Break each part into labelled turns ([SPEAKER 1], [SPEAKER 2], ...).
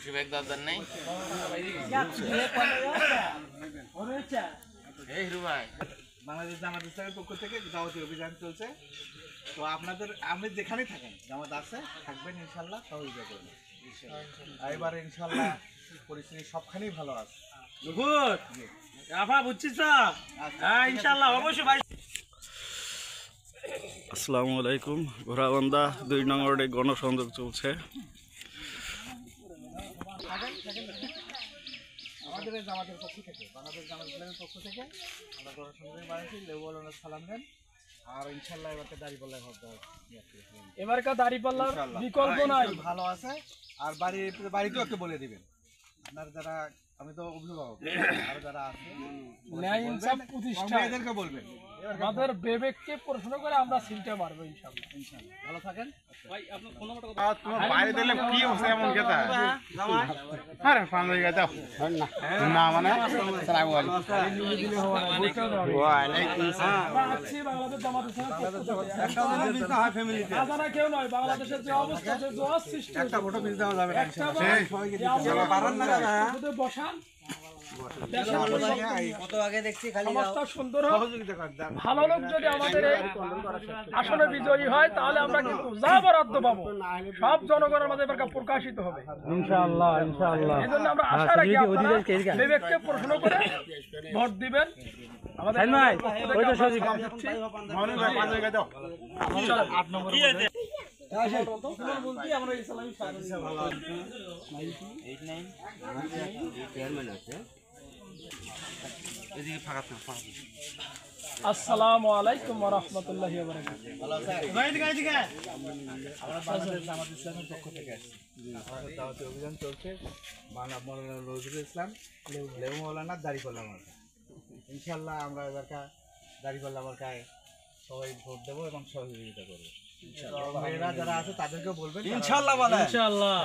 [SPEAKER 1] খুশি ব্যাগ দরকার নেই এই হিরু ভাই
[SPEAKER 2] বাংলাদেশ জামাত ইসলামের পক্ষ থেকে দাওয়াতি অভিযান চলছে। তো আপনাদের আপনি যেখানেই থাকেন জামাত আছে থাকবেন ইনশাল্লাহ, সহযোগিতা করবেন ইনশাল্লাহ। এবার ইনশাল্লাহ পরিস্থিতি সবখানেই ভালো আছে।
[SPEAKER 3] আসসালামু আলাইকুম। ঘোড়াবান্ধা 2 নং ওয়ার্ডে গণসংযোগ চলছে।
[SPEAKER 2] আমাদের জামাতের পক্ষ থেকে, বাংলাদেশ জামাত ইসলামের পক্ষ থেকে আমরা গণসংযোগ বানিয়েছি। লেবুলানা সালাম দেন আর ইনশাল্লাহ এবারকে দাঁড়িপাল্লায় ভোট দেওয়া,
[SPEAKER 4] এবারকার দাঁড়িপাল্লার বিকল্প নাই,
[SPEAKER 2] ভালো আছে। আর বাড়িতেও একটু বলে দিবেন আপনার যারা, আমি তো অভিভাবক, আর যারা আছে
[SPEAKER 4] ন্যায় ইনসাফ প্রতিষ্ঠা
[SPEAKER 2] এদেরকে বলবেন
[SPEAKER 4] আমাদের বিবেককে প্রশ্ন করে আমরা চিনতে পারবো ইনশাআল্লাহ।
[SPEAKER 2] ভালো থাকেন
[SPEAKER 4] ভাই আপনার ফোন নাম্বারটা কত?
[SPEAKER 5] তোমার বাইরে দিলে কি হচ্ছে এমন কথা আরে ফান্ডে গেছে না মানে আসসালামু আলাইকুম ওয়া আলাইকুম আসসালাম।
[SPEAKER 4] আছি বাংলাদেশ জামাত ইসলামের পক্ষ থেকে। ফ্যামিলিতে আজানা কেউ নয়, বাংলাদেশের যে অবস্থা, যে জোয়ার সৃষ্টি,
[SPEAKER 2] একটা ফটো পিস দেওয়া যাবে না
[SPEAKER 4] ইনশাআল্লাহ। পারেন না শুধু বসান,
[SPEAKER 2] কত আগে দেখছি খালি
[SPEAKER 4] সমাজটা সুন্দর হোক, ভালো লোক যদি আমাদের এই আসনে বিজয়ী হয় তাহলে আমরা কিন্তু যা বরাদ্দ পাবো সব জনগণের মাঝে এবার প্রকাশিত হবে ইনশাআল্লাহ ইনশাআল্লাহ। এই জন্য আমরা আশা রাখি আপনারা বিবেককে প্রশ্ন করে ভোট দিবেন। আমাদের আসসালামু আলাইকুম ওয়া রাহমাতুল্লাহি ওয়া বারাকাতুহু।
[SPEAKER 2] বাংলাদেশ জামাত ইসলামের পক্ষ থেকে আমাদের দাওয়াতি অভিযান চলছে। মাওলানা নজরুল ইসলাম, লেবু মাওলানা, দাড়িপাল্লা মার্কা। ইনশাল্লাহ আমরা এবারকার দাড়িপাল্লা মার্কায় সবাই ভোট দেবো এবং সহযোগিতা করবো। মেয়েরা যারা আছে তাদেরকেও বলবেন ইনশাল্লাহ বলে ইনশাল্লাহ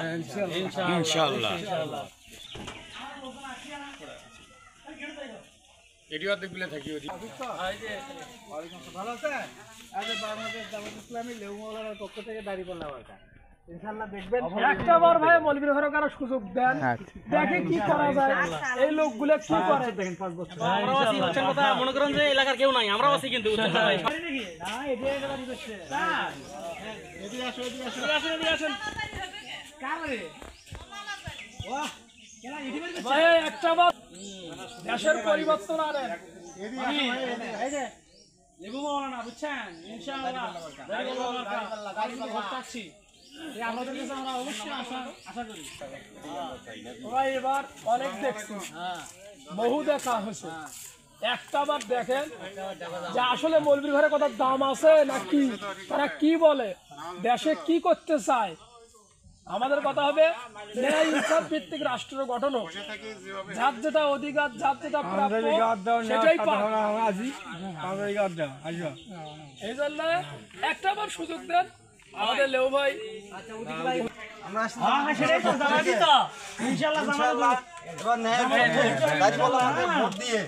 [SPEAKER 2] ইনশাল্লাহ ইনশাল্লাহ।
[SPEAKER 5] এডিও দেখলে থাকি
[SPEAKER 2] ভালো আছে। বাংলাদেশ জামাত ইসলামী লেবু মাওলানার পক্ষ থেকে দাড়িপাল্লা মার্কা ইনশাআল্লাহ দেখবেন।
[SPEAKER 4] একটা বার ভাই মৌলবীর ঘরে কারো সুযোগ দেন, দেখে কি করা যায়, এই লোকগুলো কি করে দেখেন। 5 বছর
[SPEAKER 6] আমরাও আছি, বুঝছেন কথা, মনে করেন যে এলাকার কেউ নাই, আমরাও আছি কিন্তু বুঝছেন ভাই।
[SPEAKER 4] না এটা একেবারে দিচ্ছে না,
[SPEAKER 2] এদিকে আসো এদিকে আসো
[SPEAKER 4] এদিকে আসেন কারে বাহ কেন এদিকে ভাই একটা বার দেশের পরিবর্তন আনেন।
[SPEAKER 2] এদিকে আসো
[SPEAKER 4] এই যে লেবু মাওলানা বুঝছেন ইনশাআল্লাহ দাড়িপাল্লা করতেছি। আমাদের কাছে আমরা অবশ্যই আশা করি ভাই এবার অনেক দেখছি, বহু দেখা হয়েছে। একটা বার দেখেন যে আসলে মৌলবীর ঘরে কত দাম আছে নাকি, তারা কি বলে, দেশে কি করতে চায়। আমাদের কথা হবে ন্যায় ইনসাফ ভিত্তিক রাষ্ট্র গঠন হোক, যার যেটা অধিকার, যার যেটা প্রাপ্য সেটাই পাক। এই জন্য একটা বার সুযোগ দেন আমাদের লেউ ভাই।
[SPEAKER 2] আমরা
[SPEAKER 6] সেটাই তো জানাবি তো ইনশাআল্লাহ জানাবো।
[SPEAKER 2] এবার ভোট দিয়ে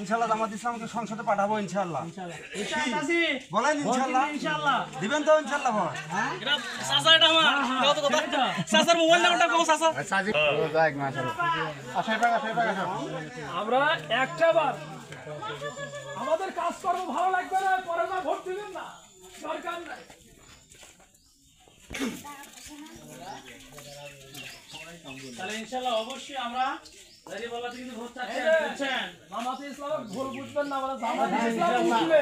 [SPEAKER 2] ইনশাআল্লাহ জামাত ইসলামকে সংসদে পাঠাবো ইনশাআল্লাহ। বলেন ইনশাআল্লাহ
[SPEAKER 6] ইনশাআল্লাহ
[SPEAKER 2] দিবেন তো ইনশাআল্লাহ ভোট।
[SPEAKER 6] এটা চাচা, এটা আমার দাও তো কথা, চাচার মোবাইল নাম্বারটা কও চাচা।
[SPEAKER 4] আমরা একটা বার আমাদের কাজকর্ম ভালো লাগবে না, পরে না ভোট দিবেন না, দরকার নাই।
[SPEAKER 6] তাহলে ইনশাআল্লাহ অবশ্যই আমরা দাড়িপাল্লা থেকে ভোট চাচ্ছি, বুঝছেন?
[SPEAKER 4] জামাতে ইসলামের ভুল বুঝবেন না, মানে জামাতে ইসলাম উঠলে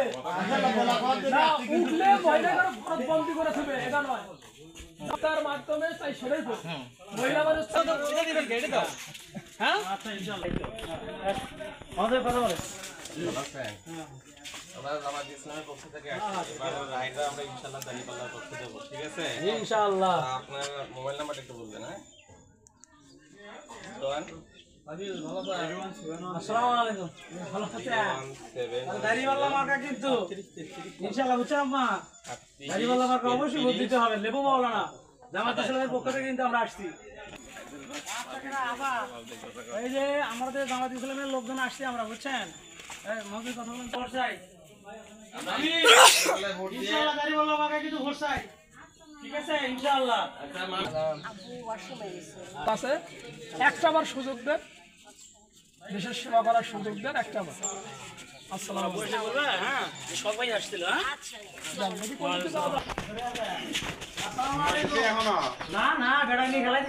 [SPEAKER 4] মহিলা করে ভোট বন্দি করে থাকবে, এটা নয়। তার মাধ্যমে তাই সেটাই করবে মহিলা মানুষ
[SPEAKER 6] দিবেন কেটে দাও। হ্যাঁ আচ্ছা ইনশাআল্লাহ আমাদের কথা বলে
[SPEAKER 1] আমরা জামাত ইসলামের পক্ষ থেকে আসছি। এবার রাইডা আমরা ইনশাআল্লাহ দাঁড়িপাল্লার পক্ষ দেবো, ঠিক আছে?
[SPEAKER 4] ইনশাআল্লাহ।
[SPEAKER 1] আপনার মোবাইল নাম্বারটা একটু বলবেন। হ্যাঁ
[SPEAKER 6] আসসালামু আলাইকুম। ভালো আছেন? দাড়িপাল্লা মার্কা কিন্তু ইনশাআল্লাহ, বুঝছেন আম্মা? দাড়িপাল্লা মার্কা অবশ্যই ভোট দিতে হবে। লেবু মাওলানা জামাত ইসলামের পক্ষ থেকে কিন্তু আমরা আসছি। এই যে আমাদের জামাত ইসলামের লোকজন আসছে, আমরা বুঝছেন মজুর কথা বলেন ভোট চাই। ইনশাআল্লাহ দাড়িপাল্লা মার্কা কিন্তু ভোট চাই। ঠিক আছে ইনশাআল্লাহ
[SPEAKER 4] আছে একটা বার সুযোগ দেন, দেশের সেবা করার সুযোগ দেন একটা বার। আসসালামু আলাইকুম।
[SPEAKER 6] হ্যাঁ সবাই আসছিল না না বেড়া নিয়ে খেলাই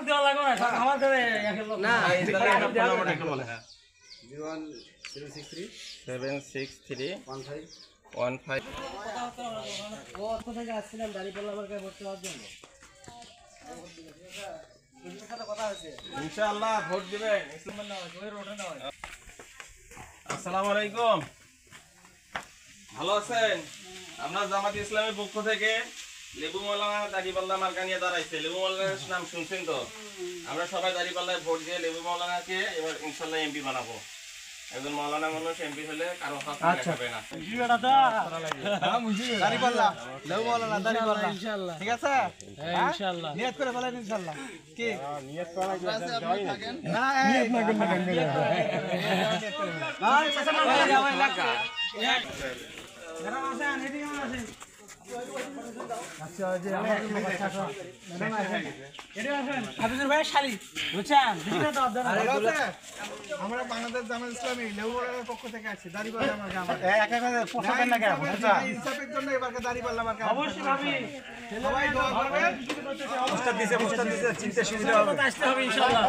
[SPEAKER 6] দেওয়া লাগবে না আমার ঘরে না
[SPEAKER 1] 76315
[SPEAKER 6] থেকে আসছিলেন দাঁড়িপাল্লা আমার কাছে ভর্তি হওয়ার জন্য
[SPEAKER 1] ইনশাআল্লাহ ভোট দিবেন। আসসালামু আলাইকুম, ভালো আছেন? আমরা জামাত ইসলামের পক্ষ থেকে লেবু মাওলানা দাড়িপাল্লা মার্কা নিয়ে দাঁড়াইছে। লেবু মাওলানার নাম শুনছেন তো? আমরা সবাই দাড়িপাল্লায় ভোট দিয়ে লেবু মাওলানাকে এবার ইনশাআল্লাহ এমপি বানাবো। একজন মাওলানা মানুষ এমপি হলে কারো হাত দেখাবে না।
[SPEAKER 2] দাড়িপাল্লা লেবু মাওলানা দাড়িপাল্লা
[SPEAKER 6] ইনশাআল্লাহ
[SPEAKER 2] ঠিক আছে
[SPEAKER 6] ইনশাআল্লাহ
[SPEAKER 2] নিয়ত করে বলেন ইনশাআল্লাহ কি
[SPEAKER 5] নিয়ত করা যায়
[SPEAKER 2] না নিয়ত না করলে ভাই চাচা না ভাই লাগা
[SPEAKER 6] যারা আছেন এদিকে আছেন
[SPEAKER 2] আচ্ছা যে আমার কথা ম্যাডাম আসেন
[SPEAKER 6] এদিকে আছেন হাফিজুর ভাই শালি বুঝছেন দিদিরা তো আপনারা
[SPEAKER 2] আমরা বাংলাদেশ জামাত ইসলামী লেবু মাওলানার পক্ষ থেকে আসছি দাড়িপাল্লা আমার গ্রাম
[SPEAKER 5] এক এক পোষাবেন না কেন
[SPEAKER 2] ইনসাফের জন্য এবারকে দাড়িপাল্লা আমার গ্রাম
[SPEAKER 6] অবশ্যই ভাবি
[SPEAKER 2] সবাই দোয়া করবেন
[SPEAKER 5] পোস্টার দিছে চিন্তা সুবিধা হবে
[SPEAKER 6] আসতে হবে ইনশাআল্লাহ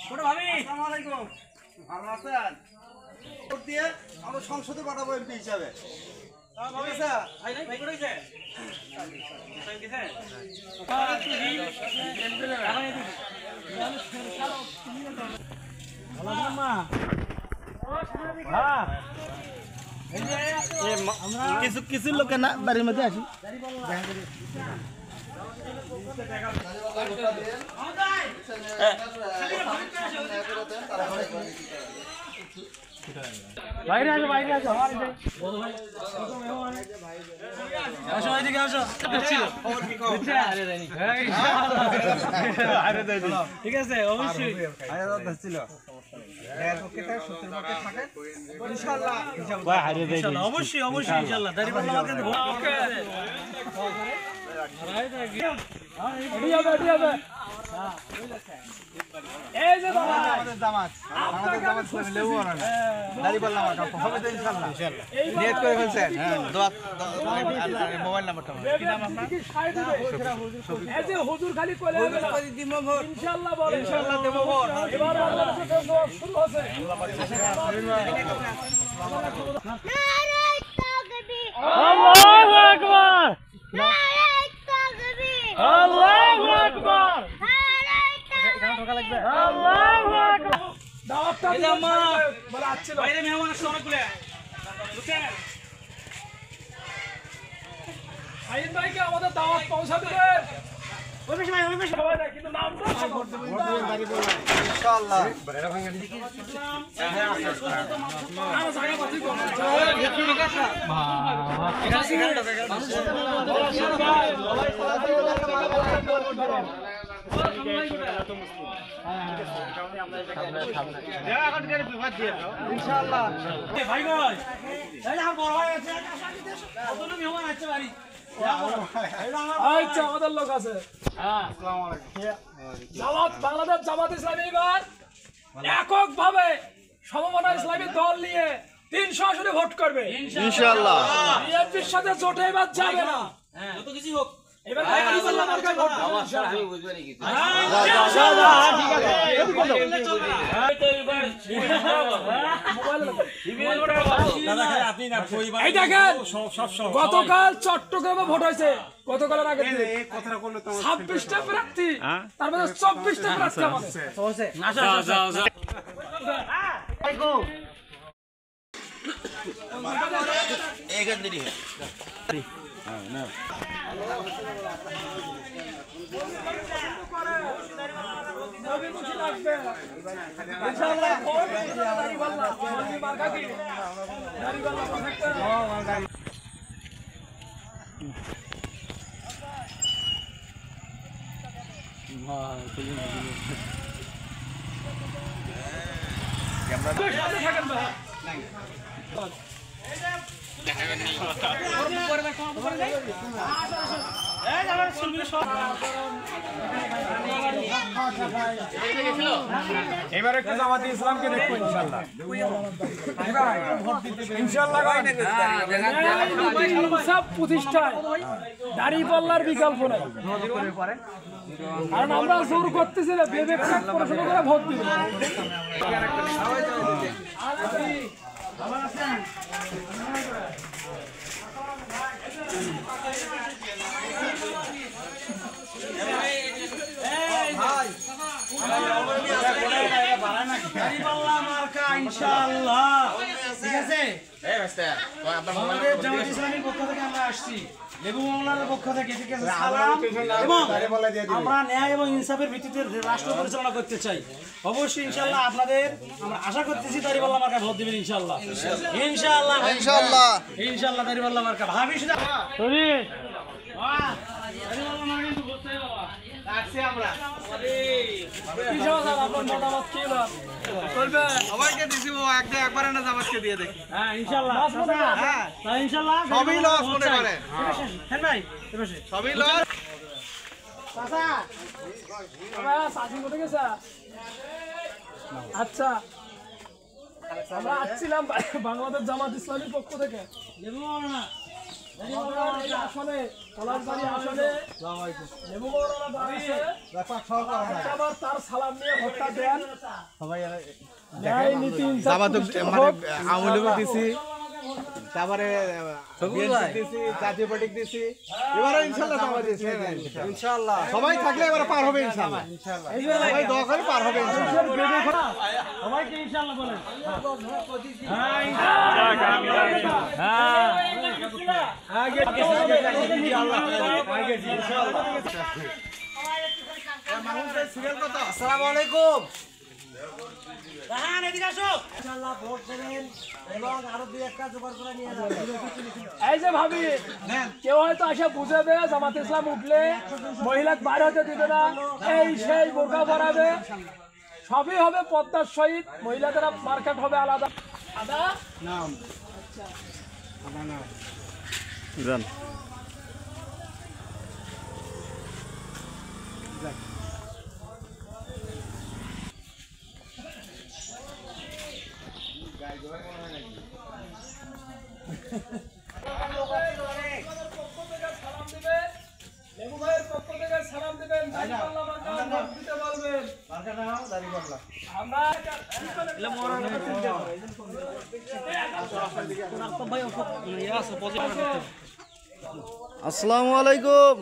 [SPEAKER 6] ছোট ভাবি
[SPEAKER 2] আসসালামু আলাইকুম ভালো আছেন ভোট দিয়ে আমরা সংসদে পাঠাবো এমপি হিসাবে ঠিক আছে
[SPEAKER 6] ভাই নাই ভাই করেছে টাইম দিছে
[SPEAKER 2] কিছু কিছু লোকের না বাড়ির মধ্যে আসি
[SPEAKER 6] বাইরে আসো বাইরে আসো আসো এদিকে আসো ঠিক আছে অবশ্যই অবশ্যই অবশ্যই ইনশাআল্লাহ দাঁড়িপাল্লা আমাকে
[SPEAKER 4] এই যে বাবা
[SPEAKER 2] আমাদের জামাত ইসলামী লেবু মাওলানা দাড়িপাল্লা আমার কাছে হবে তো ইনশাআল্লাহ নিয়ত করে ফেলছেন দোয়া মোবাইল নাম্বারটা কি নাম আপনার
[SPEAKER 4] এই যে হুজুর খালি কইলে হবে না ইনশাআল্লাহ বলে
[SPEAKER 2] ইনশাআল্লাহ দেব ভোট
[SPEAKER 4] এবার আল্লাহর কাছে দোয়া শুরু হচ্ছে
[SPEAKER 6] আল্লাহু আকবার আল্লাহু আকবার আল্লাহু আকবার
[SPEAKER 4] দাওয়াতটা
[SPEAKER 6] এই যে আম্মা।
[SPEAKER 4] বলে আসছিল
[SPEAKER 6] বাইরে মেহমান আসছে অনেকগুলো বুঝছেন
[SPEAKER 4] আইন ভাইকে আমাদের দাওয়াত পৌঁছা দেবে
[SPEAKER 6] ওই বেশি ভাই ওই বেশি
[SPEAKER 4] সবাই না কিন্তু নামটা
[SPEAKER 2] ইনশাআল্লাহ
[SPEAKER 4] আর জায়গা পাতি করবে
[SPEAKER 2] ইনশাআল্লাহ
[SPEAKER 6] ভাই ভাই এই আমার বড় ভাই আছে কতগুলো মেহমান আছে বাড়ি
[SPEAKER 4] আচ্ছা আমাদের লোক আছে জামাত বাংলাদেশ জামাত ইসলামী এবার এককভাবে সমমনা ইসলামী দল নিয়ে 300 আসনে ভোট করবে
[SPEAKER 3] ইনশাআল্লাহ
[SPEAKER 4] বিএনপির সাথে জোটে এবার যাবে না
[SPEAKER 6] যত কিছু হোক
[SPEAKER 4] এবার দাঁড়িপাল্লা মার্কায় ভোট দেবে এই দেখেন গতকাল চট্টগ্রামে ভোট হয়েছে গতকালের আগে 26টা প্রার্থী তার মধ্যে 24টা প্রার্থী আমাদের সবই খুশি লাগবে ইনশাআল্লাহ ভোট দাড়িপাল্লা মন্দির মার্কা কি দাড়িপাল্লা থাকবে
[SPEAKER 5] এবার একটু জামাতে ইসলামকে দেখবো ইনশাআল্লাহ ইনশাআল্লাহ
[SPEAKER 4] সব প্রতিষ্ঠায় দাড়িপাল্লার বিকল্প নাই কারণ আমরা জোর করতেছি না বিবেক পড়াশোনা করে ভোট দিব
[SPEAKER 6] ইনশাআল্লাহ ঠিক আছে আমাদের জামাত ইসলামীর পক্ষ থেকে আমরা আসছি লেবু মাওলানার পক্ষ থেকে ঠিক আছে সালাম এবং আমরা ন্যায় এবং ইনসাফের ভিত্তিতে রাষ্ট্র পরিচালনা করতে চাই অবশ্যই ইনশাআল্লাহ আপনাদের আমরা আশা করতেছি দাড়িপাল্লা মার্কা ভোট দিবেন ইনশাআল্লাহ ইনশাআল্লাহ ইনশাআল্লাহ ইনশাআল্লাহ দাড়িপাল্লা মার্কা ভাবি শুধু সরি দাড়িপাল্লা মার্কা কিন্তু ভোট চাই বাবা আসছি আমরা
[SPEAKER 4] ইনশাআল্লাহ আপনার মতামত কি বলবে
[SPEAKER 5] সবাইকে দিছি ও একবারে না জামাতকে দিয়ে দেখি
[SPEAKER 6] হ্যাঁ ইনশাআল্লাহ হ্যাঁ ইনশাআল্লাহ
[SPEAKER 5] সবই লস মনে করে
[SPEAKER 6] হ্যাঁ ভাই এবারে
[SPEAKER 5] সবই লস
[SPEAKER 4] চাচা সাথী কোথায় গেছে আচ্ছা আমরা আসছিলাম বাংলাদেশ জামাত ইসলামীর পক্ষ থেকে
[SPEAKER 6] লেবু মাওলানা
[SPEAKER 4] আসলে পলাশবাড়ি আসলে লেবু মাওলানা দাঁড়িয়েছে আবার তার সালাম নিয়ে ভোটটা দেন ন্যায় নীতি ইনসাফ
[SPEAKER 2] আমলেও দিছি তারপরে দিছি জাতীয় পার্টি দিছি এবারে ইনশাআল্লাহ জামাত ইনশাআল্লাহ সবাই থাকলে এবারে পার হবে ইনশাআল্লাহ সবাই দোয়া করে পার হবে ইনশাআল্লাহ
[SPEAKER 6] সবাইকে ইনশাআল্লাহ বলেন
[SPEAKER 2] আসসালামু আলাইকুম
[SPEAKER 4] এই যে ভাবি কেউ হয়তো আসে বুঝাবে জামাত ইসলাম উঠলে মহিলা বাইর হতে দিবে না এই সেই বোরকা পরাবে সবই হবে পদ্মার সহিত মহিলাদের মার্কেট হবে আলাদা আদা
[SPEAKER 2] নাম
[SPEAKER 3] জান
[SPEAKER 4] লেবু ভাইয়ের পক্ষ থেকে সালাম দিবেন দিতে বলবেন আমরা
[SPEAKER 3] আসসালামু আলাইকুম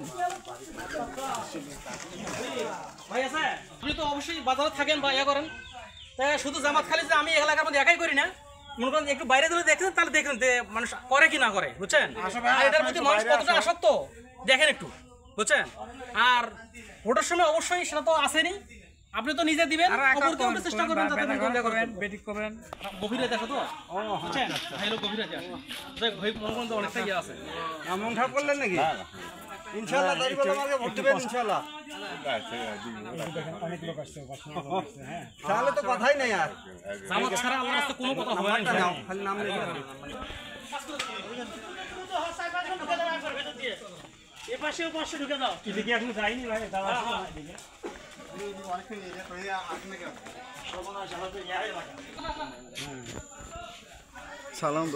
[SPEAKER 6] ভাই আছে আপনি তো অবশ্যই বাজারে থাকেন বা ইয়া করেন তাই শুধু জামাত খালি যে আমি এলাকার মধ্যে একাই করি না মনে করেন একটু বাইরে যদি দেখেন তাহলে দেখেন যে মানুষ করে কি না করে বুঝছেন আর এটার প্রতি মানুষ কতটা আসক্ত দেখেন একটু বুঝছেন আর ভোটের সময় অবশ্যই সেটা তো আসেনি আপনি তো নিজে দিবেন অপরকেও চেষ্টা করবেন যাতে করবেন বেটিক করবেন গভীরে দেখো তো বুঝছেন ভাইলো গভীরে আছে দেখ ভাই মনে করেন তো অনেকটা ইয়ে আছে
[SPEAKER 2] এমন ঠাক করলেন নাকি ইনশাআল্লাহ দাড়িপাল্লা মার্কা ভোট দিবেন ইনশাআল্লাহ অনেক লোক আসছে তাহলে তো কথাই নেই আর
[SPEAKER 6] জামাত ছাড়া আল্লাহর রাস্তায় কোনো কথা হবে না
[SPEAKER 2] খালি নাম লিখে
[SPEAKER 6] এপাশেও পাশে ঢুকে দাও এদিকে এখন যাইনি ভাই
[SPEAKER 3] সালাম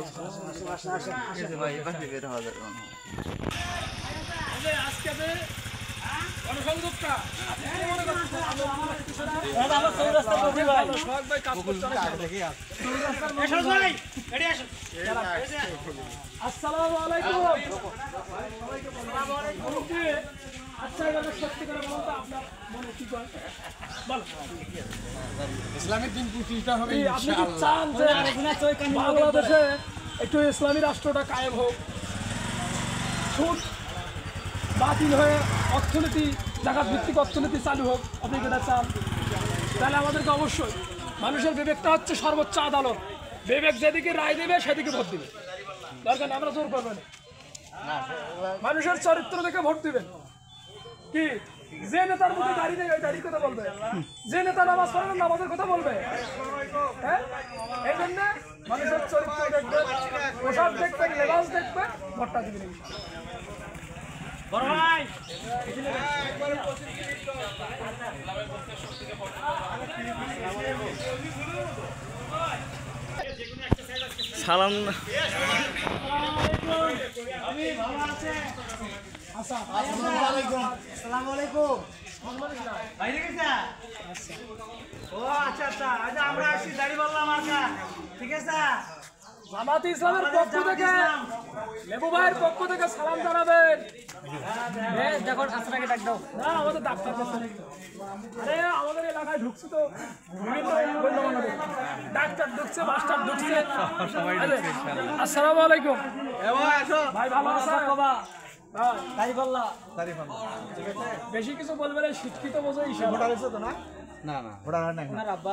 [SPEAKER 4] আজকে গণসংযোগটা আসসালামু আলাইকুম আচ্ছা এবার সত্যি করে বলুন তো আপনার মনে কি করে
[SPEAKER 5] ইসলামের দিন প্রতিষ্ঠা হবে
[SPEAKER 4] আপনি কি চান যে বাংলাদেশে একটু ইসলামী রাষ্ট্রটা কায়েম হোক সুদ বাতিল হয়ে অর্থনীতি জায়গা ভিত্তিক অর্থনীতি চালু হোক আপনি যেটা চান তাহলে আমাদেরকে অবশ্যই মানুষের বিবেকটা হচ্ছে সর্বোচ্চ আদালত, বিবেক যেদিকে রায় দেবে সেদিকে ভোট দিবে, দরকার নেই আমরা জোর করবো না। মানুষের চরিত্র দেখে ভোট দিবেন। কি যে নেতার মধ্যে দাঁড়িয়ে নেই ওই দাঁড়িয়ে কথা বলবে, যে নেতা নামাজ পড়ে না নামাজের কথা বলবে। হ্যাঁ, এই জন্য মানুষের চরিত্র দেখবেন, পোশাক দেখবেন, লেবাস দেখবেন, ভোটটা দিবেন।
[SPEAKER 6] বড় ভাই
[SPEAKER 3] সালাম
[SPEAKER 6] আসসালামু আলাইকুম। বাইরে গেছা? ও আচ্ছা আচ্ছা, আজ আমরা আসি দাড়িপাল্লা মার্কা, ঠিক আছে?
[SPEAKER 4] জামাতে ইসলামের পক্ষ থেকে, লেবু ভাইয়ের পক্ষ থেকে সালাম জানাবেন।
[SPEAKER 6] দেখো আপনাকে ডাক দাও।
[SPEAKER 4] না আমাদের ডাক্তার কাছে নেই। আরে আমাদের এলাকায় ঢুকছে তো বিভিন্ন গণ্যমান্য ডাক্তার ঢুকছে, মাস্টার ঢুকছে। আরে, আসসালামু আলাইকুম ভাই, ভালো আছেন? দাড়িপাল্লা বেশি কিছু বলবে না, শিক্ষিত বোঝো ইশারা।
[SPEAKER 2] না না ভোটার হয় না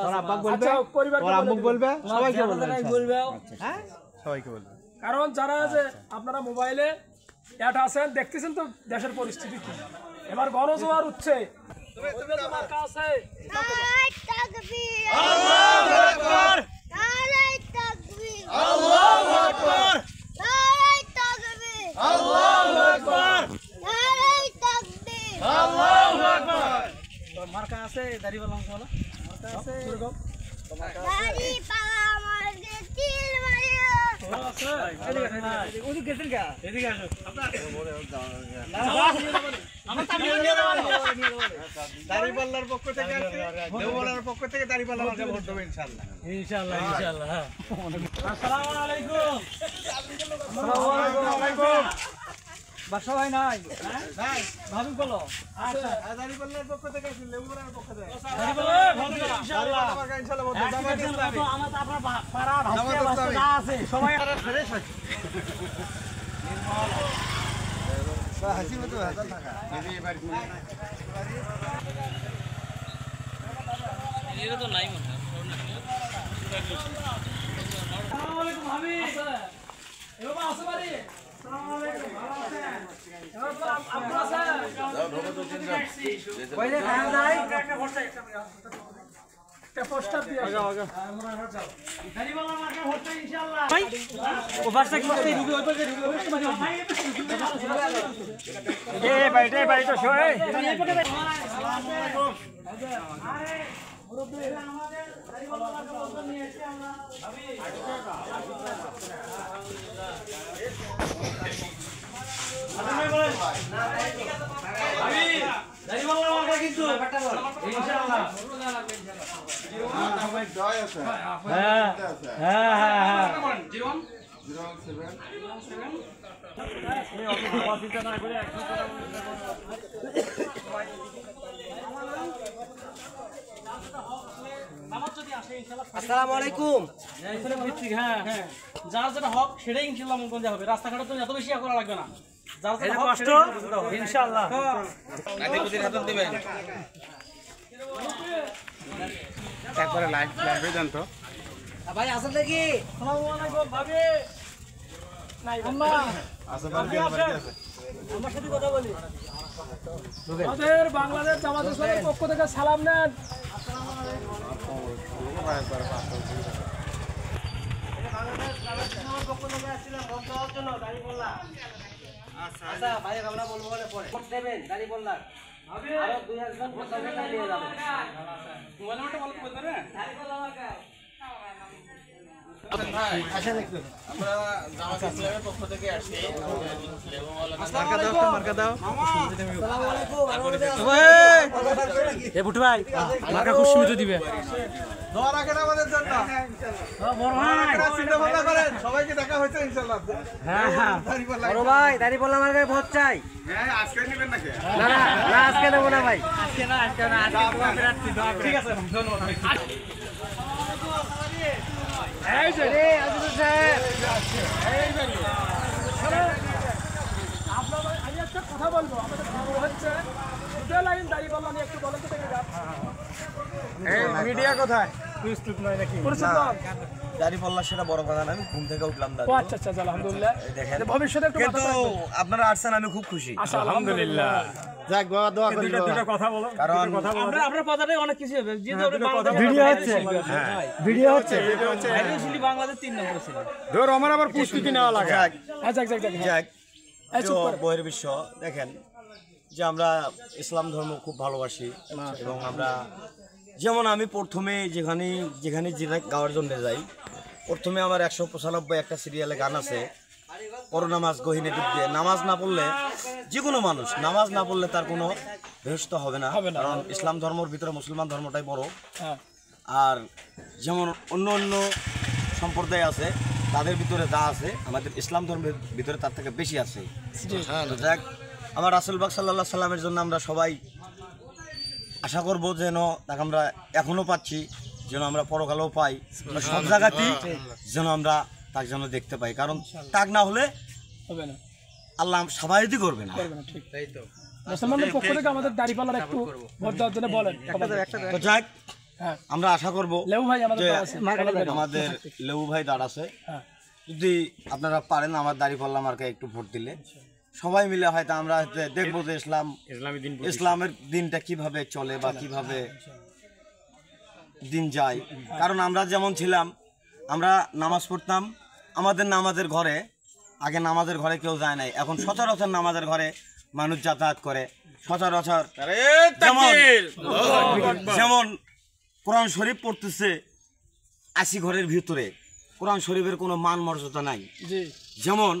[SPEAKER 2] তোর আব্বা বলবে,
[SPEAKER 4] আচ্ছা, পরিবারকে
[SPEAKER 2] তোর আব্বু
[SPEAKER 4] বলে
[SPEAKER 2] বলবে, সবাইকে বলবে
[SPEAKER 6] বলবে।
[SPEAKER 2] হ্যাঁ সবাইকে বলবে।
[SPEAKER 4] কারণ যারা যে আপনারা মোবাইলে অ্যাড আছেন দেখতেছেন তো দেশের পরিস্থিতি কি, এবার গণজোয়ার উঠছে। মার্কা আছে
[SPEAKER 7] নারায়ে তাকবীর, আল্লাহু আকবার, নারায়ে তাকবীর, আল্লাহু আকবার, নারায়ে তাকবীর, আল্লাহু আকবার, নারায়ে তাকবীর, আল্লাহু আকবার।
[SPEAKER 6] মার্কা আছে দাড়িপাল্লা মার্কা আছে।
[SPEAKER 7] দাড়িপাল্লা আমাদের তিল মারিও।
[SPEAKER 6] ওদিকে গেছেন কা? এদিকে আসো।
[SPEAKER 2] দাড়িপাল্লার পক্ষ থেকে আসছে, দেওয়ালার পক্ষ থেকে দাড়িপাল্লা মার্কা ভোট দেবো ইনশাআল্লাহ।
[SPEAKER 6] ইনশাআল্লাহ ইনশাআল্লাহ। হ্যাঁ। আসসালামু আলাইকুম। বাসা ভাই নাই?
[SPEAKER 2] ভাই
[SPEAKER 6] ভাবি বলো।
[SPEAKER 2] আচ্ছা দাড়িপাল্লার পক্ষ থেকে আসছে, লেবুরার পক্ষ থেকে
[SPEAKER 6] দাড়িপাল্লা ভোট দিবেন ইনশাআল্লাহ।
[SPEAKER 2] দাড়িপাল্লা মার্কা ইনশাআল্লাহ ভোট দেবো। জামাত ইসলামী,
[SPEAKER 6] আমার তো আপনার পাড়া
[SPEAKER 2] জামাত ইসলামী।
[SPEAKER 6] যা আছে সবাই
[SPEAKER 2] ফ্রেশ আছে। হাসি মতো হাজার টাকা
[SPEAKER 4] আসসালামু আলাইকুম ভাবি। এবার আছে বাড়ি? আসসালামু আলাইকুম, ভালো আছেন? এবার তো আব্বু আছে?
[SPEAKER 6] কইলে খান নাই
[SPEAKER 4] একটা পোস্টার দিয়ে আসো।
[SPEAKER 6] দাড়িপাল্লা মার্কা ভোট দেব ইনশাআল্লাহ। ভাই ও বাসা কি করতে রুবি ওই পাশে রুবি ওই পাশে
[SPEAKER 5] এই বাড়ি তো শোয়
[SPEAKER 6] আরে মুরব্বি আমাদের দাড়িপাল্লা মার্কা ভোট নিয়ে এসে আমরা দাড়িপাল্লা মার্কা কিন্তু ইনশাআল্লাহ। হ্যাঁ হ্যাঁ হ্যাঁ
[SPEAKER 8] আসসালামু আলাইকুম।
[SPEAKER 6] হ্যাঁ হ্যাঁ, যার যেটা হক সেটাই ইনশাআল্লাহ মন করে হবে। রাস্তাঘাটের জন্য এত বেশি করা লাগবে না, যার যেটা হক কষ্ট ইনশাআল্লাহ।
[SPEAKER 1] নাতিপুতির হাতত দিবেন।
[SPEAKER 5] তারপরে লাইভ দেন তো।
[SPEAKER 8] ভাই আসেন নাকি?
[SPEAKER 6] আসসালামু আলাইকুম ভাবি। নাই আম্মা ভাবি আসেন, আমার সাথে কথা বলি।
[SPEAKER 4] আমাদের বাংলাদেশ জামাত ইসলামের পক্ষ থেকে সালাম নেন।
[SPEAKER 8] আচ্ছা ভাই আমরা বলবো বলে পরে ভোট দেবেন দাড়িপাল্লা, আরো 2-1 জন নেতা নিয়ে যাবেন।
[SPEAKER 6] মোবাইল নাম্বারটা বলতে পারবেন?
[SPEAKER 8] দাড়িপাল্লা মার্কা।
[SPEAKER 1] ভাই আমরা জামাত ইসলামের পক্ষ থেকে আসছি। লেবু মাওলানা
[SPEAKER 2] মার্কা দাও, মার্কা দাও।
[SPEAKER 8] আসসালামু আলাইকুম।
[SPEAKER 6] এ ভুটু ভাই মার্কা খুব সীমিত দিবে।
[SPEAKER 2] দোয়া রাখেন আমাদের জন্য।
[SPEAKER 6] বড় ভাই
[SPEAKER 2] আপনারা চিন্তা ভাবনা করেন, সবাইকে দেখা হয়েছে ইনশাআল্লাহ।
[SPEAKER 6] হ্যাঁ হ্যাঁ
[SPEAKER 2] দাড়িপাল্লা
[SPEAKER 8] বড় ভাই দাড়িপাল্লা মার্কায় ভোট চাই।
[SPEAKER 5] হ্যাঁ আজকে নেবেন নাকি?
[SPEAKER 8] না না না আজকে নেবো না ভাই।
[SPEAKER 6] আজকে না আজকে না আজকে তোমার বিরাট ঠিক আছে ধন্যবাদ।
[SPEAKER 4] এই যে
[SPEAKER 8] রে আজিজুল সাহেব,
[SPEAKER 4] আপনারা আমি একটা কথা বলবো, আমাদের খবর হচ্ছে দুটো লাইন দাঁড়িপাল্লা নিয়ে একটু বলেন তো দেখে যান।
[SPEAKER 5] এই মিডিয়া কোথায়?
[SPEAKER 4] প্রস্তুত নন?
[SPEAKER 2] দাড়িপাল্লা সেটা বড় কথা না, আমি ঘুম থেকে উঠলাম দাদু।
[SPEAKER 4] ও আচ্ছা আচ্ছা আলহামদুলিল্লাহ।
[SPEAKER 2] দেখেন
[SPEAKER 4] ভবিষ্যতে একটু
[SPEAKER 2] কিন্তু
[SPEAKER 4] মাথা রাখবেন।
[SPEAKER 2] আপনারা আসছেন আমি খুব খুশি,
[SPEAKER 4] আচ্ছা আলহামদুলিল্লাহ।
[SPEAKER 5] যাক বাবা দোয়া করি।
[SPEAKER 4] দুটো কথা বলো।
[SPEAKER 2] কারণ
[SPEAKER 6] আপনার কথাটাই অনেক কিছু হবে, যেহেতু
[SPEAKER 4] ভিডিও হচ্ছে, ভিডিও হচ্ছে।
[SPEAKER 6] বাংলাদেশ 3 নম্বরে ছিল।
[SPEAKER 5] ধর আমার আবার প্রস্তুতি নেওয়া লাগে।
[SPEAKER 4] আচ্ছা আচ্ছা আচ্ছা
[SPEAKER 2] যাক
[SPEAKER 4] এই চুপ কর।
[SPEAKER 2] বহির্বিশ্ব দেখেন যে আমরা ইসলাম ধর্ম খুব ভালোবাসি এবং আমরা যেমন আমি প্রথমে যেখানে যেটা গাওয়ার জন্য যাই, প্রথমে আমার 195 একটা সিরিয়ালে গান আছে, পর নামাজ গহিনে ডুব দিয়ে। নামাজ না পড়লে যে কোনো মানুষ নামাজ না পড়লে তার কোনো বেহেশত হবে না, কারণ ইসলাম ধর্মের ভিতরে মুসলমান ধর্মটাই বড়।
[SPEAKER 4] হ্যাঁ
[SPEAKER 2] আর যেমন অন্য অন্য সম্প্রদায় আছে তাদের ভিতরে যা আছে আমাদের ইসলাম ধর্মের ভিতরে তার থেকে বেশি আছে। তো যাক, আমার রাসূল পাক সাল্লাল্লাহু আলাইহি সাল্লামের জন্য আমরা সবাই আশা করব যেন তাকে আমরা এখনো পাচ্ছি, যেন আমরা পরকালেও পাই, সব জায়গাতেই যেন আমরা তাকে যেন দেখতে পাই, কারণ তাক না হলে
[SPEAKER 4] হবে না,
[SPEAKER 2] আল্লাহ সাবাইতি করবে না।
[SPEAKER 4] করবে না। ঠিক তাই তো। মুসলমানদের পক্ষ থেকে আমাদের দাড়িপাল্লার একটু ভোট দেওয়ার জন্য বলেন।
[SPEAKER 2] তো যাক,
[SPEAKER 4] হ্যাঁ
[SPEAKER 2] আমরা আশা করব
[SPEAKER 4] লেবু ভাই আমাদের
[SPEAKER 2] যে
[SPEAKER 4] দাঁড় আছে।
[SPEAKER 2] আমাদের লেবু ভাই দাঁড় আছে,
[SPEAKER 4] হ্যাঁ
[SPEAKER 2] যদি আপনারা পারেন আমার দাড়িপাল্লা মার্কায় একটু ভোট দিলে সবাই মিলে হয়তো আমরা দেখবো যে ইসলামের দিনটা কিভাবে চলে বা কিভাবে দিন যায়। কারণ আমরা যেমন ছিলাম, আমরা নামাজ পড়তাম, আমাদের নামাজের ঘরে আগে নামাজের ঘরে কেউ যায় নাই, এখন সচরাচর নামাজের ঘরে মানুষ যাতায়াত করে। সচরাচর যেমন কোরআন শরীফ পড়তেছে 80 ঘরের ভিতরে, কোরআন শরীফের কোনো মান মর্যাদা নাই। যেমন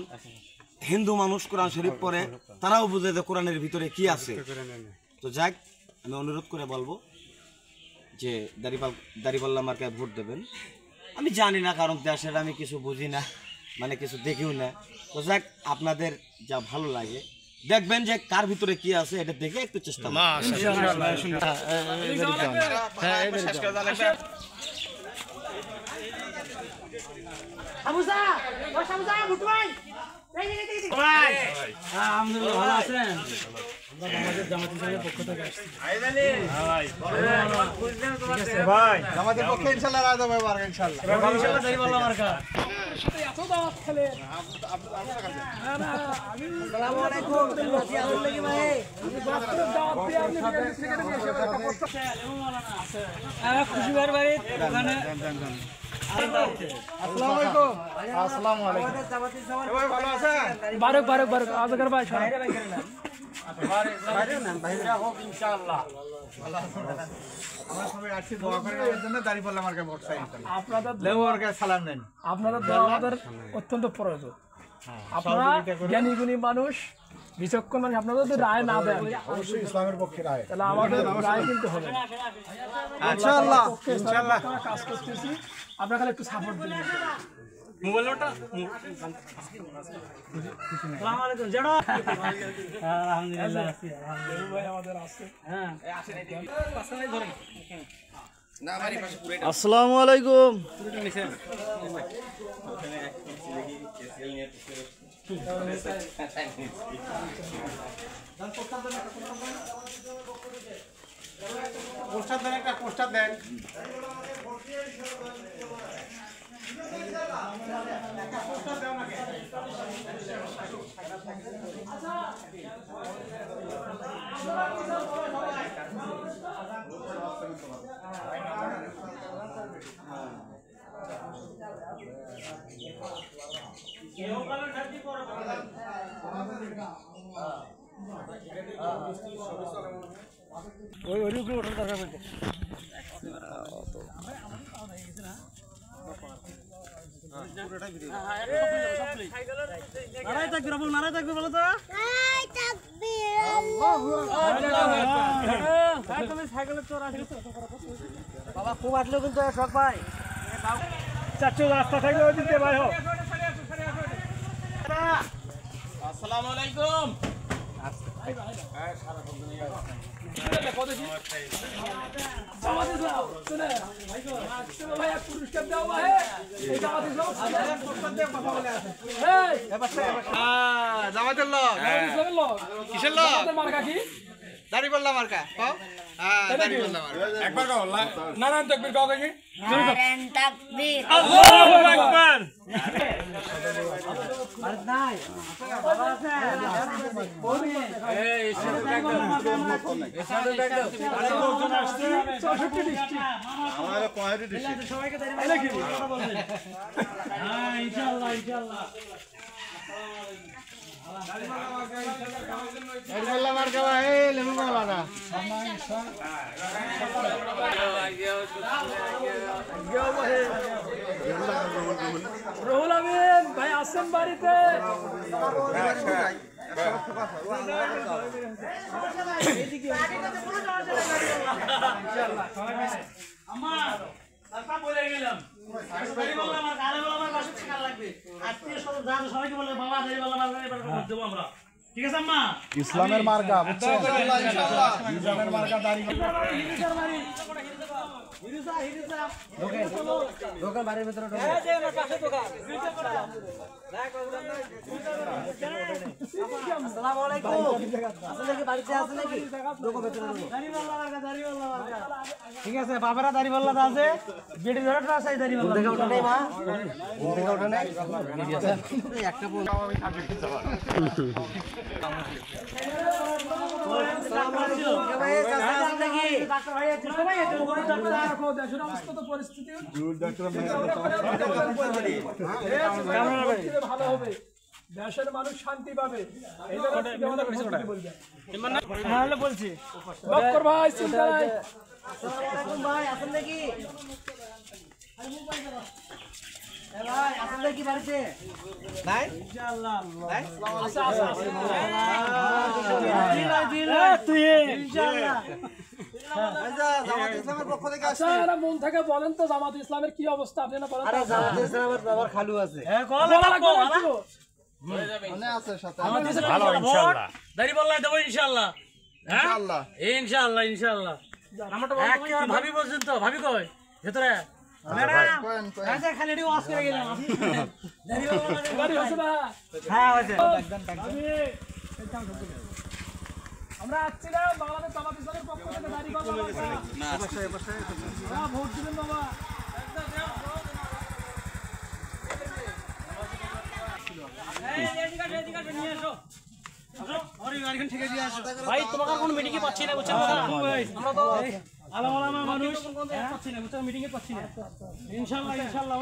[SPEAKER 2] হিন্দু মানুষ কোরআন শরীফ পড়ে, তারাও বুঝে যে কোরআনের ভিতরে কি আছে। তো যাক, আমি অনুরোধ করে বলবো যে দাড়িপাল্লা মার্কায় ভোট দেবেন। আমি জানি না, কারণ দেশের আমি কিছু বুঝি না, মানে কিছু দেখিও না। তো যাক, আপনাদের যা ভালো লাগে দেখবেন যে কার ভিতরে কি আছে, এটা দেখে একটু চেষ্টা করবেন।
[SPEAKER 6] আলহামদুলিল্লাহ, ভালো আছেন?
[SPEAKER 4] আমাদের জামাত ইসলামের পক্ষ থেকে আসছি।
[SPEAKER 5] ভাই আমাদের পক্ষে ইনশাআল্লাহ রায় দেবে বার ইনশাআল্লাহ।
[SPEAKER 6] ইনশাআল্লাহ দাড়িপাল্লা মার্কা।
[SPEAKER 4] সাথে এত দাওয়াত খেলে।
[SPEAKER 8] আসসালামু আলাইকুম। কি আছেন নাকি ভাই?
[SPEAKER 4] দাওয়াত দিয়ে আপনি ক্রিকেট নিয়ে এসে একটা পোস্ট
[SPEAKER 6] খুশি ভাইয়ের বাড়ি ওখানে।
[SPEAKER 4] আসসালামু আলাইকুম।
[SPEAKER 5] আসসালামু আলাইকুম।
[SPEAKER 8] আমাদের জামাত ইসলামের
[SPEAKER 5] ভাই ভালো আছেন?
[SPEAKER 4] বারক বারক বারক আজকের ভাই
[SPEAKER 8] বাইরে না বাইরে হোক ইনশাআল্লাহ।
[SPEAKER 5] আমরা সবাই আসছি দোয়া করি এর জন্য দাড়িপাল্লা মার্কায় ভোট চাই ইনশাআল্লাহ।
[SPEAKER 4] আপনাদের
[SPEAKER 5] লেবু মার্কায় সালাম দেন।
[SPEAKER 4] আপনাদের দোয়া আমাদের অত্যন্ত প্রয়োজন। আপনারা জ্ঞানী গুণী মানুষ, বিচক্ষণ মানুষ, আপনাদের যদি রায় না দেন
[SPEAKER 5] অবশ্যই ইসলামের পক্ষে রায়।
[SPEAKER 4] তাহলে আমাদের রায় কিন্তু হবে না।
[SPEAKER 5] ইনশাআল্লাহ
[SPEAKER 4] ইনশাআল্লাহ কাজ করতেছি, আপনারা খালি একটু সাপোর্ট দিন।
[SPEAKER 6] মোবাইলটা আসসালামু আলাইকুম জড়ো। আলহামদুলিল্লাহ আছি,
[SPEAKER 4] লেবু ভাই আমাদের আছে।
[SPEAKER 6] হ্যাঁ পাশে ধরেন
[SPEAKER 1] না আমারই পাশে পুরো
[SPEAKER 3] আসসালামু আলাইকুম।
[SPEAKER 6] পুরোটা নিছেন।
[SPEAKER 5] পোস্টার দেন, একটা পোস্টার দেন।
[SPEAKER 6] নারায় থাকবে বল, নারায় থাকবে বলো তো।
[SPEAKER 7] নারায়ে তাকবীর, আল্লাহু
[SPEAKER 8] বাবা খুব আসলো কিন্তু শখ ভাই।
[SPEAKER 4] চারটে রাস্তা থাকলে ওই দিতে ভাই হোক।
[SPEAKER 1] আসসালামু আলাইকুম।
[SPEAKER 4] জামাত ইসলাম শুনে ভাই এক পুরস্কার দাও ভাই। এই জামাত ইসলাম
[SPEAKER 5] জামাতের লোক,
[SPEAKER 4] ইসলামের লোক।
[SPEAKER 5] কিসের লোক?
[SPEAKER 4] আমাদের মার্কা কি?
[SPEAKER 5] দাড়িপাল্লা মার্কা। একবার কও নারায়ণ তাকবীর কও দেখি
[SPEAKER 7] নারায়ণ তাকবীর
[SPEAKER 5] আল্লাহু আকবার
[SPEAKER 4] রুহুল আমিন ভাই আসেন বাড়িতে
[SPEAKER 6] আমার কথা বলে গেলাম দাড়িপাল্লা আমার গালে বলা আমার বাসা টাকা লাগবে আত্মীয় স্বজন যা সবাইকে বলে বাবা দাড়িপাল্লা মারবে এবার ভোট দেবো আমরা ঠিক আছে আম্মা
[SPEAKER 2] ইসলামের মার্কা বুঝছেন ইসলামের মার্কা দাড়ি
[SPEAKER 8] দোকান বাড়ির ভিতরে ঢোকে আসসালামু আলাইকুম আসলে কি বাড়িতে আছে নাকি ঢোকো ভিতরে ঢোকো
[SPEAKER 6] ঠিক আছে বাবারা দাড়িপাল্লা আছে বেটি ধরে আছে দাড়িপাল্লা
[SPEAKER 8] দেখে ওঠা নেই মা দেখে ওঠা নেই একটা বল আসসালামু আলাইকুম কে ভাই চাচা আছে নাকি
[SPEAKER 6] ডাক্তার ভাই আছে সবাই আছে
[SPEAKER 4] দেশের অবস্থা তো পরিস্থিতি ভালো হবে দেশের মানুষ শান্তি পাবে
[SPEAKER 6] বলছি
[SPEAKER 4] ডক্টর ভাই চিন্তা নাই
[SPEAKER 8] আসসালামু আলাইকুম ভাই আছেন নাকি ভাই আছেন নাকি বাড়িতে নাই ইনশাআল্লাহ
[SPEAKER 6] তুই
[SPEAKER 8] ইনশাআল্লাহ
[SPEAKER 4] আচ্ছা এরা মন থেকে বলেন তো জামাত ইসলামের কি অবস্থা আপনি না বলেন
[SPEAKER 8] আরে জামাত ইসলামের বাবার খালু আছে
[SPEAKER 6] ভালো ইনশাআল্লাহ দাড়িপাল্লা দেবো ইনশাআল্লাহ ইনশাআল্লাহ ইনশাআল্লাহ ইনশাআল্লাহ আমারটা ভাবি বলছেন তো ভাবি কই ভেতরে খালি এটি ওয়াশ করে গেলাম
[SPEAKER 4] গাড়ি হচ্ছে না
[SPEAKER 6] হ্যাঁ হয়েছে
[SPEAKER 4] আমরা আসছিলাম বাংলাদেশ জামাত ইসলামের পক্ষ থেকে গাড়ি করলাম না ভোট দিবেন বাবা
[SPEAKER 6] ভাই তোমাকে কোনো মিটিং এ পাচ্ছি না বুঝছেন আমরা তো আলামা মানুষ পাচ্ছি না বুঝছেন মিটিং এ পাচ্ছি না ইনশাআল্লাহ ইনশাআল্লাহ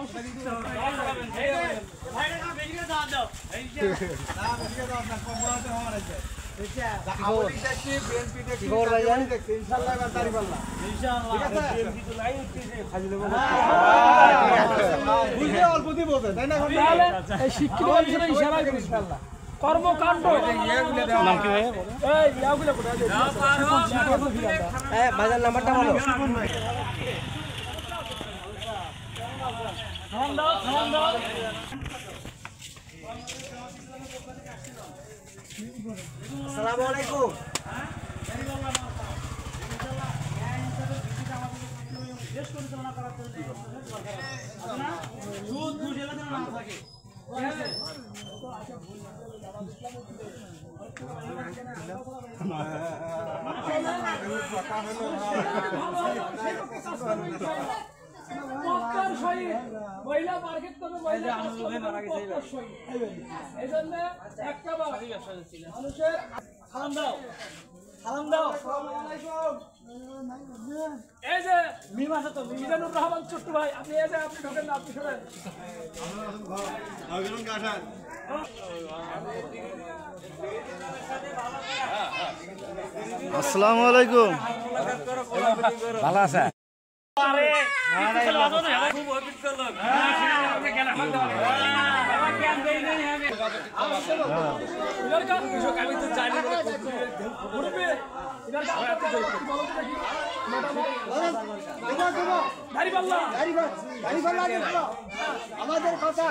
[SPEAKER 6] ভাই না মিটিং এ দাও
[SPEAKER 4] শিক্ষিত মানুষের ইশারায় করি ইনশাআল্লাহ কর্মকাণ্ড
[SPEAKER 8] বাজার নাম্বারটা বলো আসসালামু আলাইকুম
[SPEAKER 4] মহিলা মার্কেট করবে মহিলা এই জন্য একটা মানুষের
[SPEAKER 6] সালাম দাও সালাম দাও
[SPEAKER 4] এই যে মিম আছে তো মিজানুর রহমান ছোট্ট ভাই আপনি এই যে আপনি ঢোকেন না আপনি শোনেন
[SPEAKER 3] আসসালামু আলাইকুম
[SPEAKER 2] ভালো আছে
[SPEAKER 6] খুব অভিজ্ঞ লোক
[SPEAKER 4] আমি তো জানি
[SPEAKER 8] আমাদের কথা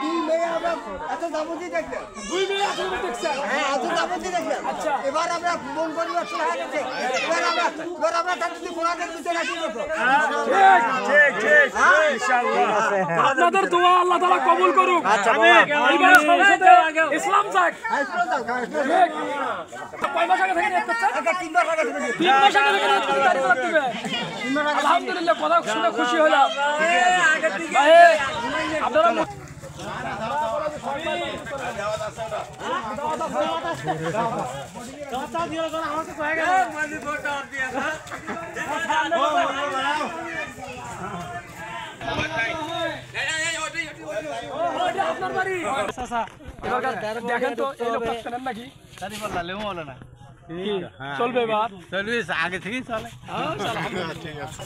[SPEAKER 8] দুই মেয়ে আমরা এত দাবতি দেখলেন
[SPEAKER 4] দুই মেয়ে আসলে দেখছেন
[SPEAKER 8] হ্যাঁ এত দাবতি দেখলেন
[SPEAKER 4] আচ্ছা।
[SPEAKER 8] এবার আমরা মন পরিবর্তন হয়ে গেছে এবার আমরা তার যদি কোরআনের ভিতরে রাখি
[SPEAKER 4] ঠিক ঠিক ঠিক আপনাদের দোয়া আল্লাহ তাআলা কবুল করুক। এইবার সংসদে ইসলাম যাক। কয় মাস আগে থেকে নিয়ত করছেন? 3 মাস আগে থেকে নিয়ত করে দাঁড়িয়ে রাখতে হবে। আলহামদুলিল্লাহ, কথা শুনে খুশি হলাম। ভাই আপনারা আপনার বাড়ি দেখেন তো এই লোকটা চেনেন নাকি? চলবে এবার
[SPEAKER 2] আগে থেকেই চলে।
[SPEAKER 4] ঠিক আছে।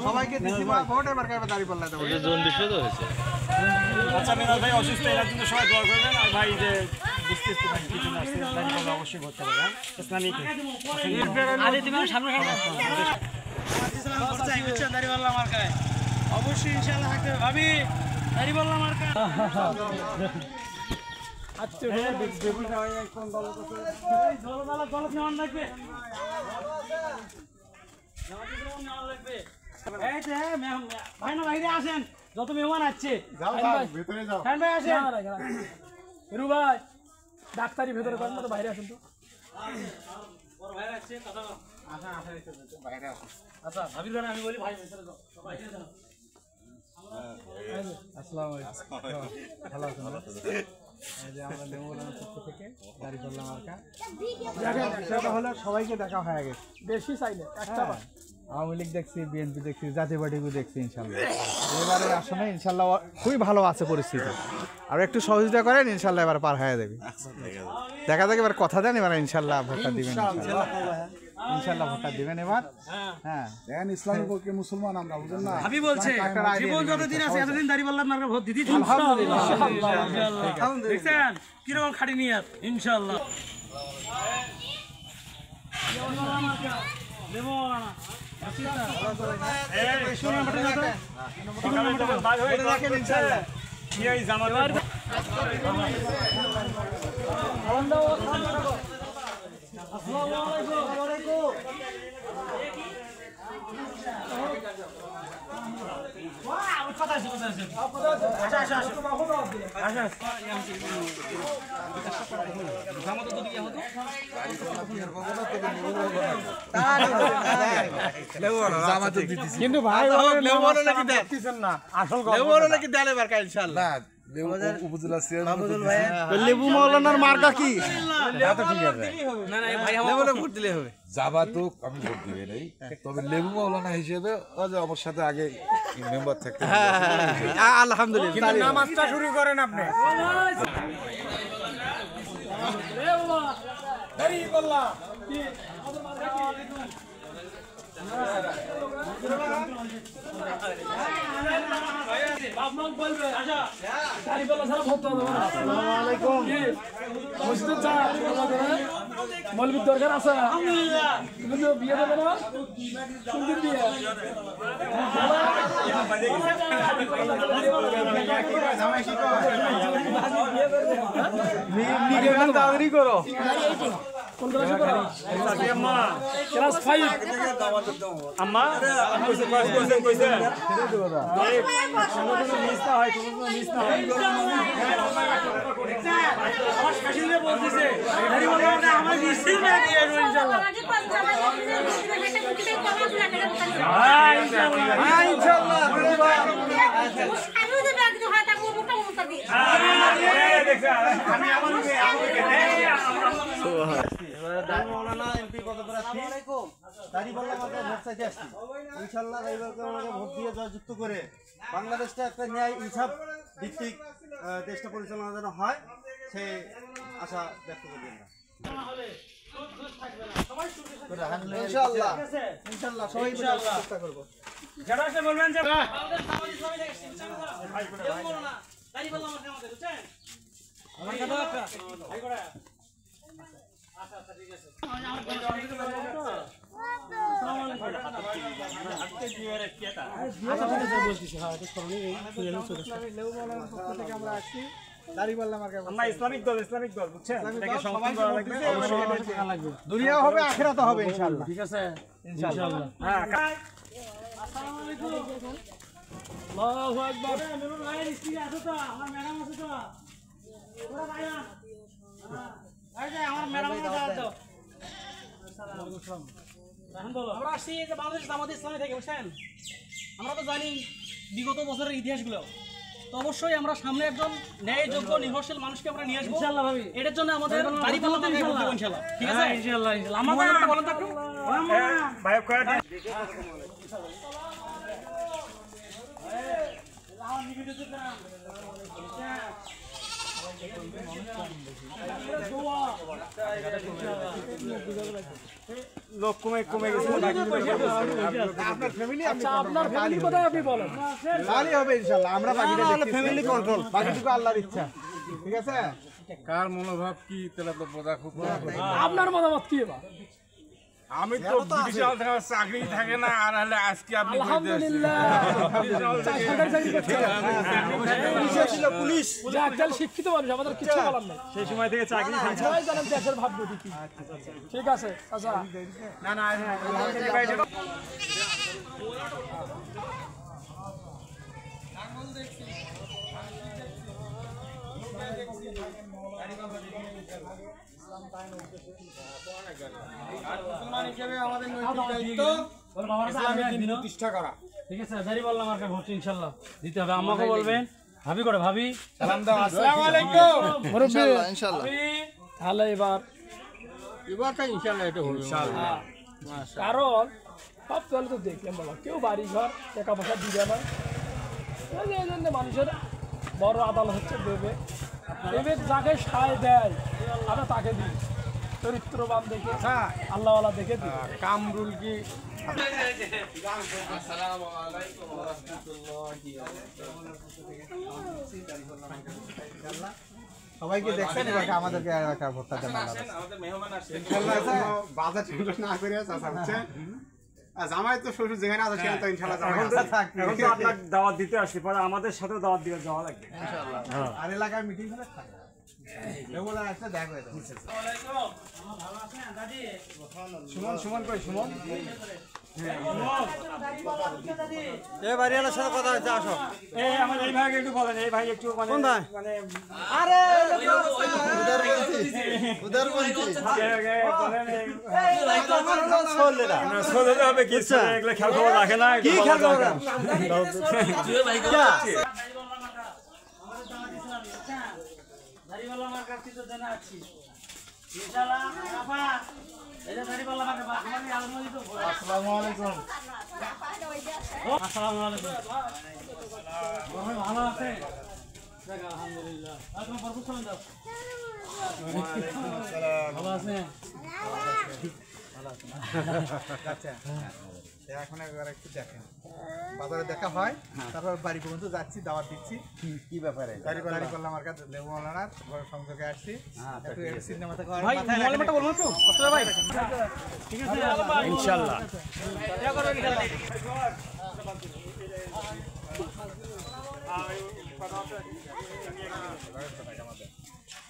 [SPEAKER 2] সবাইকে দিছি ভোট, এবার দাঁড়িপাল্লা দেবো।
[SPEAKER 5] আচ্ছা মিনাল ভাই অসুস্থ, এর জন্য সবাই দোয়া করবেন। আর ভাই যে বুঝতে কিছু না আসছে দাঁড়িপাল্লা অবশ্যই করতে হবে। ইসলামিক
[SPEAKER 4] অবশ্যই ইনশাআল্লাহ থাকতে হবে। ভাবি দাঁড়িপাল্লা মার্কা। আচ্ছা বেবুল খাওয়াই কোন দল করতে? এই জলবালা দলত নেওয়ার লাগবে। এই যে ভাই না বাইরে আসেন, যত মেহমান আসছে
[SPEAKER 5] ভিতরে যাও।
[SPEAKER 4] খান ভাই আসেন। রু ভাই ডাক্তারি ভেতরে করেন না তো বাইরে আসেন তো। বড় ভাই আসছে কথা বাইরে আসুন। আচ্ছা ভাবির ঘরে আমি বলি ভাই ভেতরে যাও, বাইরে যাও।
[SPEAKER 2] আসসালামু আলাইকুম। ভালো আছেন? এই যে আমরা লেমুরার পক্ষ থেকে দাঁড়িপাল্লা মার্কা। দেখেন সেটা হলো সবাইকে দেখা হয়ে গেছে।
[SPEAKER 4] বেশি চাইলে একটা বার
[SPEAKER 2] আওয়ামী লীগ দেখছি, বিএনপি দেখছি, জাতীয় পার্টিকে দেখছি। ইনশাল্লাহ এবারে আসলে ইনশাল্লাহ খুবই ভালো আছে পরিস্থিতি। আর একটু সহযোগিতা করেন, ইনশাল্লাহ এবার পার হয়ে যাবে। দেখা যাক, এবার কথা দেন, এবার ইনশাল্লাহ ভোটটা দিবেন। ইনশাল্লাহ ভোটটা দিবেন এবার। হ্যাঁ দেখেন ইসলামের পক্ষে মুসলমান আমরা, বুঝলেন না?
[SPEAKER 4] ভাবি বলছে জীবন যতদিন আছে এতদিন দাঁড়িপাল্লা মার্কা ভোট দিতেই থাকবো। আলহামদুলিল্লাহ। দেখছেন কিরকম খাটি নিয়ত। ইনশাআল্লাহ
[SPEAKER 2] কিন্তু ভাই নাকি দেন এবার ইনশাল্লাহ। লেবু মাওলানার মার্কা কি?
[SPEAKER 9] যাবা তো আমি ভোট দিবে নাই, তবে লেবু মাওলানা হিসেবে আমার সাথে আগে মেম্বার থাকতে।
[SPEAKER 2] আলহামদুলিল্লাহ।
[SPEAKER 5] নামাজটা শুরু করেন আপনি।
[SPEAKER 4] মৌলবীর দরকার আছে। বিয়ে দেবে না সুন্দর বিয়ে।
[SPEAKER 2] তাড়াতাড়ি করো।
[SPEAKER 4] কোন ক্লাসে পড়ো? ক্লাস 5।
[SPEAKER 5] আম্মা কইছে কইছে মিস না হয়, কোনো মিস না হয়।
[SPEAKER 4] আমার শাশুড়ি বলতেছে দাঁড়িপাল্লা আমার মিছিল না দিয়ে ইনশাআল্লাহ।
[SPEAKER 5] ইনশাআল্লাহ আমি আমার
[SPEAKER 8] মৌলানা এমপি পদপ্রার্থী দাঁড়িপাল্লা মার্কায় ভোট চাইতে আসছি। ইনশাল্লাহ এইবারকে আমাকে ভোট দিয়ে জয়যুক্ত করে বাংলাদেশটা একটা ন্যায় ইনসাফ ভিত্তিক দেশটা পরিচালনা যেন হয়, সেই আশা ব্যক্ত করি আমরা। ইনশাআল্লাহ ইনশাআল্লাহ সবাই চেষ্টা করবো।
[SPEAKER 4] যারা আসলে বলবেন যে
[SPEAKER 6] দাঁড়িপাল্লা মার্কা আমাদের বুঝছেন?
[SPEAKER 4] আমার কথা
[SPEAKER 6] আচ্ছা ঠিক আছে।
[SPEAKER 4] বলতেছি হ্যাঁ এটা স্মরণীয় এই
[SPEAKER 2] লেবু মৌলানার পক্ষ থেকে আমরা আসছি দাড়িপাল্লা মার্কা
[SPEAKER 5] আমরা ইসলামিক দল বুঝছেন এটাকে সংস্থান করা লাগবে
[SPEAKER 4] লাগবে
[SPEAKER 2] দুনিয়া হবে আখিরাত হবে ইনশাআল্লাহ
[SPEAKER 4] ঠিক আছে
[SPEAKER 2] ইনশাআল্লাহ
[SPEAKER 5] হ্যাঁ
[SPEAKER 4] আসসালামু আলাইকুম আল্লাহু আকবার মেনু ভাইয়ের স্ত্রী আছে তো আমার ম্যাডাম আছে তো ওরা ভাইয়া এই যে আমার ম্যাডাম দাও
[SPEAKER 6] আমরা আসছি এই যে বাংলাদেশ জামাত ইসলামী থেকে বুঝছেন আমরা তো জানি বিগত বছরের ইতিহাসগুলো তো অবশ্যই আমরা সামনে একজন ন্যায়যোগ্য নির্ভরশীল মানুষকে আমরা নিয়ে আসবো
[SPEAKER 4] ইনশাআল্লাহ ভাবি
[SPEAKER 6] এটার জন্য আমাদের দাড়িপাল্লা মার্কায় ভোট দেব ইনশাআল্লাহ ঠিক আছে
[SPEAKER 4] ইনশাআল্লাহ
[SPEAKER 6] আমাদের একটা বলেন তো একটু
[SPEAKER 5] ভাই কয়েক লোক কমে গেছে
[SPEAKER 2] আপনার ফ্যামিলি
[SPEAKER 4] আচ্ছা আপনার ফ্যামিলি কোথায় আপনি বলেন
[SPEAKER 2] ভালোই হবে ইনশাআল্লাহ আমরা বাকিটা দেখছি ফ্যামিলি কন্ট্রোল বাকিটুকু আল্লাহর ইচ্ছা ঠিক আছে
[SPEAKER 9] কার মনোভাব কি তাহলে তো বোঝা খুব
[SPEAKER 4] আপনার মতামত কি এবার
[SPEAKER 5] আমি তো বিশাল চাকরি থাকে না আর হলে আজকে আপনি
[SPEAKER 4] আলহামদুলিল্লাহ সরকারি চাকরি করছেন
[SPEAKER 2] পুলিশ
[SPEAKER 4] যাক তাহলে শিক্ষিত মানুষ আমাদের কিছু বলার নেই
[SPEAKER 5] সেই সময় থেকে চাকরি
[SPEAKER 4] সবাই জানেন দেশের ভাবগতি কি ঠিক আছে আচ্ছা
[SPEAKER 5] না না
[SPEAKER 4] প্রতিষ্ঠা করা ঠিক আছে দাড়িপাল্লা মার্কা ভোট ইনশাআল্লাহ দিতে হবে আমাকে বলবেন ভাবি করে ভাবি
[SPEAKER 5] সালাম দাও আসসালামু আলাইকুম
[SPEAKER 4] ইনশাআল্লাহ ইনশাআল্লাহ তাহলে এবার
[SPEAKER 5] এবারটা ইনশাআল্লাহ এটা হলো ইনশাআল্লাহ
[SPEAKER 4] কারণ সব দলে তো দেখলাম বাবা কেউ বাড়ি ঘর টাকা পয়সা দিবে না এই জন্য মানুষের বড় আদালত হচ্ছে দেবে দেবে যাকে সায় দেয় আমরা তাকে দিই চরিত্রবান দেখে আল্লাহওয়ালা দেখে দিই
[SPEAKER 5] কামরুল কি
[SPEAKER 1] আসসালামু আলাইকুম ওয়া রাহমাতুল্লাহি ওয়া বারাকাতুহু
[SPEAKER 2] সবাইকে দেখছেন এবার আমাদেরকে একটা ভোটটা দেন
[SPEAKER 1] আসেন আমাদের মেহমান আসেন
[SPEAKER 5] বাজার টেনশন না করে চাচা বুঝছেন জামাই তো শ্বশুর যেখানে আছে সেখানে তো ইনশাআল্লাহ জামাই আছে
[SPEAKER 2] এখন তো
[SPEAKER 5] আপনার দাওয়াত দিতে আসছি পরে আমাদের সাথেও দাওয়াত দিতে যাওয়া লাগবে
[SPEAKER 2] ইনশাআল্লাহ আর এলাকার মিটিং হলে থাকে লেবুলা একটা দেখা হয়ে যাবে
[SPEAKER 5] সুমন কই সুমন
[SPEAKER 8] এ বাড়িওয়ালার সাথে কথা হচ্ছে আসো
[SPEAKER 5] এই আমার এই ভাইকে একটু বলেন এই ভাই একটু মানে
[SPEAKER 8] কোন ভাই?
[SPEAKER 5] মানে
[SPEAKER 8] আরে উদারপন্থী
[SPEAKER 5] বলেন
[SPEAKER 8] ছোলেরা
[SPEAKER 5] সোজা হবে কি এগুলো খেয়াল খবর রাখে না
[SPEAKER 8] কি খেয়াল খবর
[SPEAKER 4] দাড়িপাল্লা মার্কার তো জানা আছি ইনশাআল্লাহ আপা এটা দাড়িপাল্লা মার্কা আমাদের আলমদি তো
[SPEAKER 2] আসসালামু আলাইকুম
[SPEAKER 4] আসসালামু আলাইকুম ভালো আছে আলহামদুলিল্লাহ আপনার পরপর চলে যাও ভালো আছে
[SPEAKER 2] আচ্ছা এখন একবার একটু দেখেন বাজারে দেখা হয় তারপর বাড়ি পর্যন্ত যাচ্ছি দাওয়াত দিচ্ছি কি ব্যাপারে দাড়িপাল্লা মার্কা লেবু মৌলানার সংযোগে আসছি একটু সিনেমা থেকে
[SPEAKER 6] ভাই মোবাইলটা বলবো একটু কষ্ট ভাই
[SPEAKER 4] ঠিক আছে
[SPEAKER 5] ইনশাআল্লাহ
[SPEAKER 6] ইয়া করবেন ইনশাআল্লাহ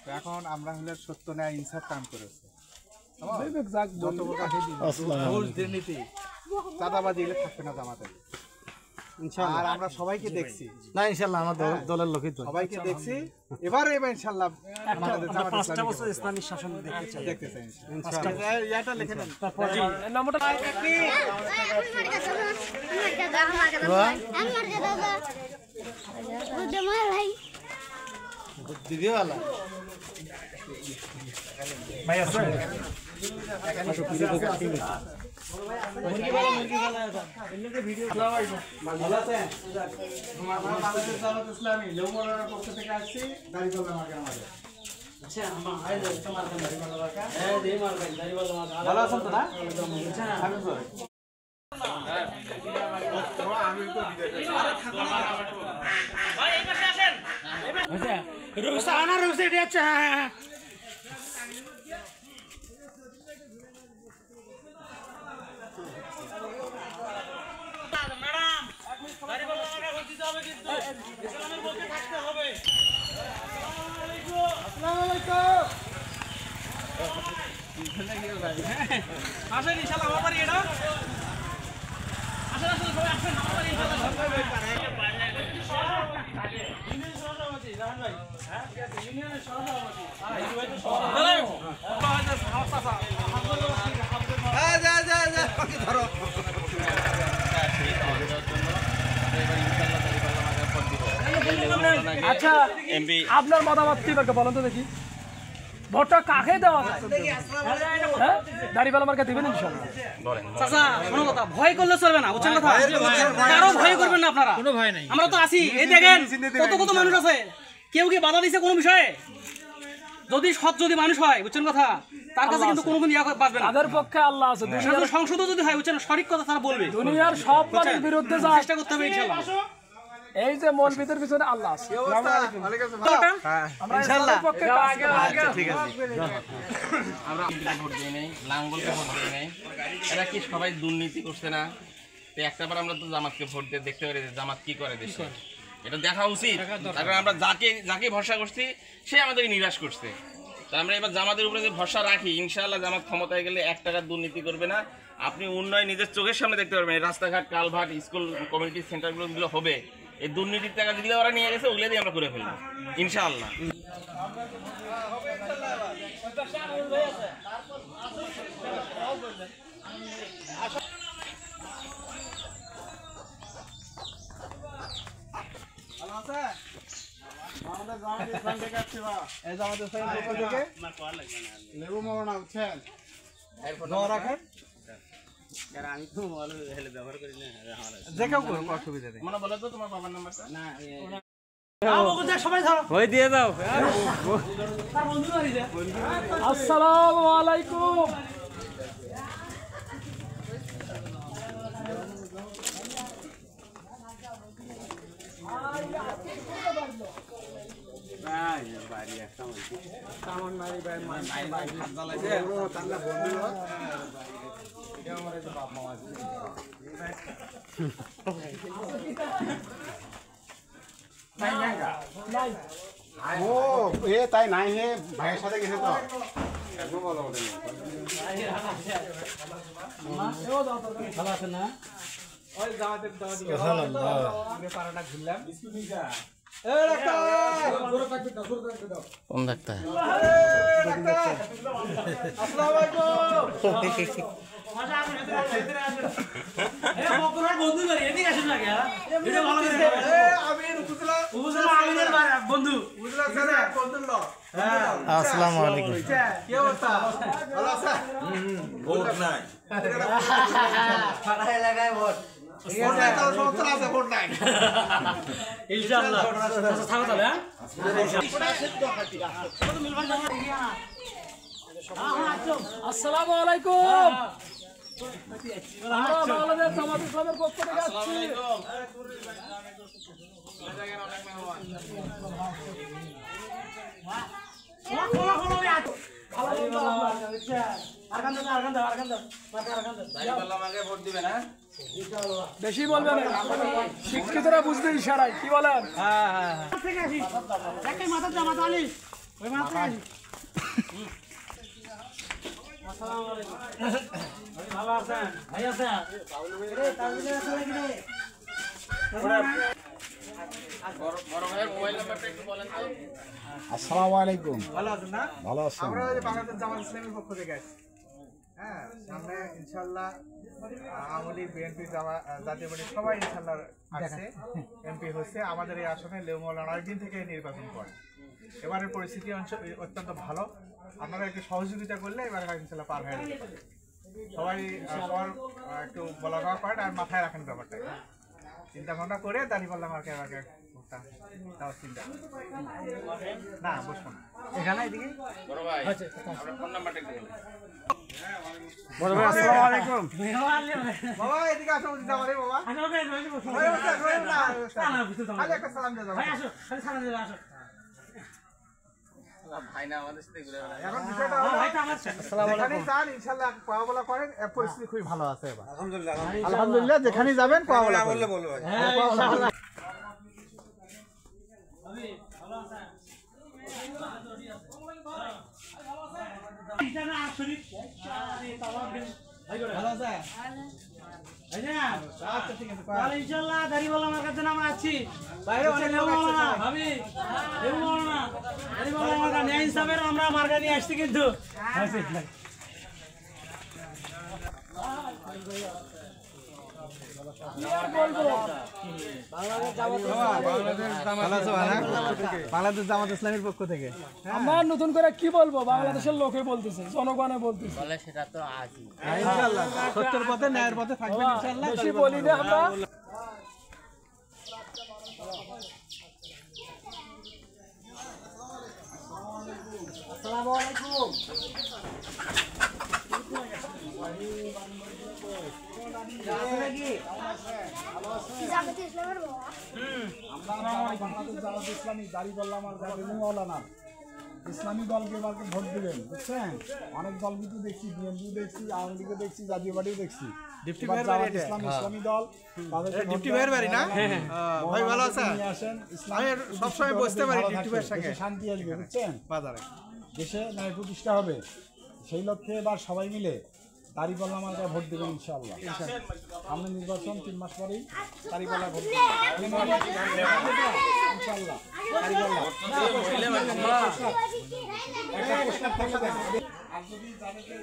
[SPEAKER 2] তো এখন আমরা হলে সত্য ন্যায় ইনসাফ কাম করেছি
[SPEAKER 4] যত
[SPEAKER 2] ঘুষ দুর্নীতি চাঁদাবাজি এগুলো থাকবে না জামাতে আর আমরা সবাইকে দেখছি
[SPEAKER 8] না ইনশাআল্লাহ আমার দলের লোকই তো
[SPEAKER 2] সবাইকে দেখছি এবার ইনশাআল্লাহ আমাদের জামাত
[SPEAKER 8] পাঁচটা বছর ইসলামিক শাসন দেখতে চাই
[SPEAKER 2] দেখতে চাই ইনশাআল্লাহ ইয়াটা লিখে নেন
[SPEAKER 4] নম্বরটা
[SPEAKER 8] দিদিওয়ালা
[SPEAKER 5] ভাই আছে
[SPEAKER 2] ভালো আছেন আমরা বাংলাদেশ জামাত ইসলামী লেবু মৌলানার পক্ষ থেকে আসছি দাড়িপাল্লা মার্কা আমাদের
[SPEAKER 4] আচ্ছা আমা আই দে তোমার দাড়িপাল্লা মার্কা হ্যাঁ দে মার্কা দাড়িপাল্লা মার্কা
[SPEAKER 2] ভালো আছেন তো না
[SPEAKER 4] আচ্ছা
[SPEAKER 2] আমি তো
[SPEAKER 6] ভাই এই পাশে আসেন
[SPEAKER 4] আচ্ছা রুসা আনা রুসা এটা আচ্ছা
[SPEAKER 6] আসেন ইনশাআল্লাহ আমার বাড়ি এটা আসেন আসেন সবাই আসেন আমার বাড়ি
[SPEAKER 4] আচ্ছা আপনার মতামত কি বলেন তো দেখি ভোটটা কাকে দেওয়া যায় হ্যাঁ দাড়িপাল্লা মার্কা দিবেন ইনশাআল্লাহ
[SPEAKER 6] চাচা শোনো কথা ভয় করলে চলবে না বুঝছেন কথা কারো ভয় করবেন না আপনারা কোনো ভয় নাই আমরা তো আছি এই দেখেন কত কত মানুষ আছে কেউ কি বাধা দিছে কোনো বিষয়ে যদি সৎ যদি মানুষ হয় বুঝছেন কথা তার কাছে কিন্তু কোনো ইয়া বাঁচবে না
[SPEAKER 4] তাদের পক্ষে আল্লাহ আছে
[SPEAKER 6] দুনিয়ার সংসদ যদি হয় বুঝছেন সঠিক কথা তারা বলবে
[SPEAKER 4] দুনিয়ার সব মানুষের বিরুদ্ধে যায়
[SPEAKER 6] চেষ্টা করতে হবে ইনশাআল্লাহ
[SPEAKER 4] এই যে মৌলবীদের পিছনে আল্লাহ আছে
[SPEAKER 6] ইনশাআল্লাহ
[SPEAKER 4] ঠিক আছে
[SPEAKER 1] আমরা ভোট দিই নাই লাঙ্গলকে ভোট দিই নাই এরা কি সবাই দুর্নীতি করছে না তো একটাবার আমরা তো জামাতকে ভোট দিয়ে দেখতে পারি যে জামাত কি করে দেশে এটা দেখা উচিত কারণ আমরা যাকে ভরসা করছি সে আমাদেরকে নিরাশ করছে তা আমরা এবার জামাতের উপরে যে ভরসা রাখি ইনশাআল্লাহ জামাত ক্ষমতায় গেলে 1 টাকার দুর্নীতি করবে না আপনি উন্নয়ন নিজের চোখের সামনে দেখতে পারবেন রাস্তাঘাট কালভার্ট স্কুল কমিউনিটি সেন্টারগুলো হবে এই দুর্নীতির টাকা যেগুলো ওরা নিয়ে গেছে ওগুলো দিয়ে আমরা করে ফেলবো ইনশাআল্লাহ
[SPEAKER 5] লেবু মৌলানা বুঝছেন রাখেন
[SPEAKER 2] যে কেউ করুন অসুবিধা নেই
[SPEAKER 1] মানে বলো তো তোমার বাবার নাম্বারটা না
[SPEAKER 6] সবাই ধরো
[SPEAKER 2] ওই দিয়ে দাও
[SPEAKER 4] আসসালামু আলাইকুম
[SPEAKER 5] ও এ তাই নাই হে ভাইয়ের সাথে গেছে তো একদম বলো
[SPEAKER 6] ভালো আছেন না
[SPEAKER 2] ওই জামাতের পাড়াটা ঘুরলাম
[SPEAKER 1] কোন ডাক্তার
[SPEAKER 6] বন্ধু এদিকে আসেন না বন্ধু
[SPEAKER 8] আসসালামু আলাইকুম
[SPEAKER 2] কি অবস্থা ভালো আছে
[SPEAKER 1] ভোট নাই
[SPEAKER 8] পাড়া এলাকায় ভোট
[SPEAKER 6] ইনশাআল্লাহ থাকো তাহলে
[SPEAKER 4] আসসালামু আলাইকুম আমরা বাংলাদেশ জামাত ইসলামের পক্ষ থেকে আসছি
[SPEAKER 1] ভোট দিবে না
[SPEAKER 4] বেশি বলবেন শিক্ষিতরা বুঝবে ইশারায় কি বলেন
[SPEAKER 6] মাথা জামাত আলী ওই মাথা ভালো আছেন ভাই আছেন
[SPEAKER 5] আসসালামু আলাইকুম
[SPEAKER 2] ভালো আছেন না
[SPEAKER 5] ভালো আছেন
[SPEAKER 2] আমরা ওই যে বাংলাদেশ জামাত ইসলামের পক্ষ থেকে আসছি হ্যাঁ সামনে ইনশাআল্লাহ আওয়ামী লীগ বিএনপি জাতীয় পার্টি সবাই ইনশাআল্লাহ আসছে এমপি হচ্ছে আমাদের এই আসনে লেবু মৌলানা অনেকদিন থেকে নির্বাচন করে এবারের পরিস্থিতি অত্যন্ত ভালো আপনারা একটু সহযোগিতা করলে এবার ইনশাআল্লাহ পার হয়ে যাবে সবাই সবার একটু বলা কওয়া করেন আর মাথায় রাখেন ব্যাপারটা চিন্তা ভাবনা করে দাঁড়িপাল্লা মার্কে আমাকে ভোটটা দেওয়ার চিন্তা না বসবো না
[SPEAKER 6] এখানে এদিকে
[SPEAKER 1] বড় ভাই আপনার ফোন নাম্বারটা একটু বলুন
[SPEAKER 2] বড় ভাই আসসালামু আলাইকুম বাবা এদিকে আসো বুঝতে পারে বাবা আরে একটা সালাম দিয়ে দাও
[SPEAKER 6] ভাই আসো খালি সালাম দিয়ে আসো
[SPEAKER 1] ভাই না আমাদের সাথে ঘুরে বেড়ায়
[SPEAKER 2] এখন বিষয়টা হলো যেখানেই যান ইনশাআল্লাহ কোয়া বলা করেন পরিস্থিতি খুবই ভালো আছে এবার আলহামদুলিল্লাহ যেখানেই যাবেন কোয়া বলা বললে বলবো
[SPEAKER 6] হ্যাঁ ইনশাআল্লাহ ভালো আছেন
[SPEAKER 2] ভালো আছে? আচ্ছা, ঠিক আছে, কর।
[SPEAKER 4] ইনশাআল্লাহ দাড়িওয়ালা মার্কার জন্য আমরা আছি।
[SPEAKER 2] বাইরে অনেক লোক আসছে, সব।
[SPEAKER 4] ভাবি লেবু মাওলানা দাড়িওয়ালা মার্কা ন্যায় হিসাবের আমরা মার্কা নিয়ে আসছি কিন্তু।
[SPEAKER 2] বাংলাদেশ জামাত ইসলামের পক্ষ থেকে
[SPEAKER 4] আমরা নতুন করে কি বলবো, বাংলাদেশের লোকে বলতেছে, জনগণে বলতেছে।
[SPEAKER 2] ইনশাআল্লাহ সত্যের পথে ন্যায়ের পথে থাকবেন ইনশাআল্লাহ।
[SPEAKER 4] বেশি বলি না আমরা।
[SPEAKER 8] আসসালামু আলাইকুম।
[SPEAKER 7] জামাতে ইসলামের বাবা
[SPEAKER 4] বাংলাদেশ জামাত ইসলামী দাড়িপাল্লা মার্কা লেবু মাওলানা ইসলামী দলকে এবারকে ভোট দিবেন, বুঝছেন? অনেক দল কিন্তু দেখছি, বিএনপি দেখছি, আওয়ামী লীগও দেখছি, জাতীয় পার্টিও দেখছি।
[SPEAKER 2] ডিপটি
[SPEAKER 4] এবার
[SPEAKER 2] ভাইয়ের
[SPEAKER 4] জামাত
[SPEAKER 2] বাড়ি এটা?
[SPEAKER 4] ইসলাম ইসলামী দল তাদেরকে ভোট
[SPEAKER 2] ডিপটি
[SPEAKER 4] দেন।
[SPEAKER 2] ভাইয়ের বাড়ি না? ভাই ভালো আছে?
[SPEAKER 4] নিয়ে আসেন, ইসলাম
[SPEAKER 2] আমি সবসময় বসতে পারি
[SPEAKER 4] ভালো
[SPEAKER 2] ডিপটি
[SPEAKER 4] থাকবে,
[SPEAKER 2] ভাইয়ের সঙ্গে।
[SPEAKER 4] দেশে শান্তি আসবে, বুঝছেন?
[SPEAKER 2] বাজারে
[SPEAKER 4] দেশে ন্যায় প্রতিষ্ঠা হবে, সেই লক্ষ্যে এবার সবাই মিলে দাড়িপাল্লা মার্কায় ভোট দেবেন ইনশাআল্লাহ। সামনে নির্বাচন 3 মাস পরেই দাড়িপাল্লা ভোট দেবেন ইনশাআল্লাহ। একটা প্রস্তাব থাকলে দেখেন। আর যদি যাদেরকে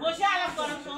[SPEAKER 7] বসে আলাপ করো তো।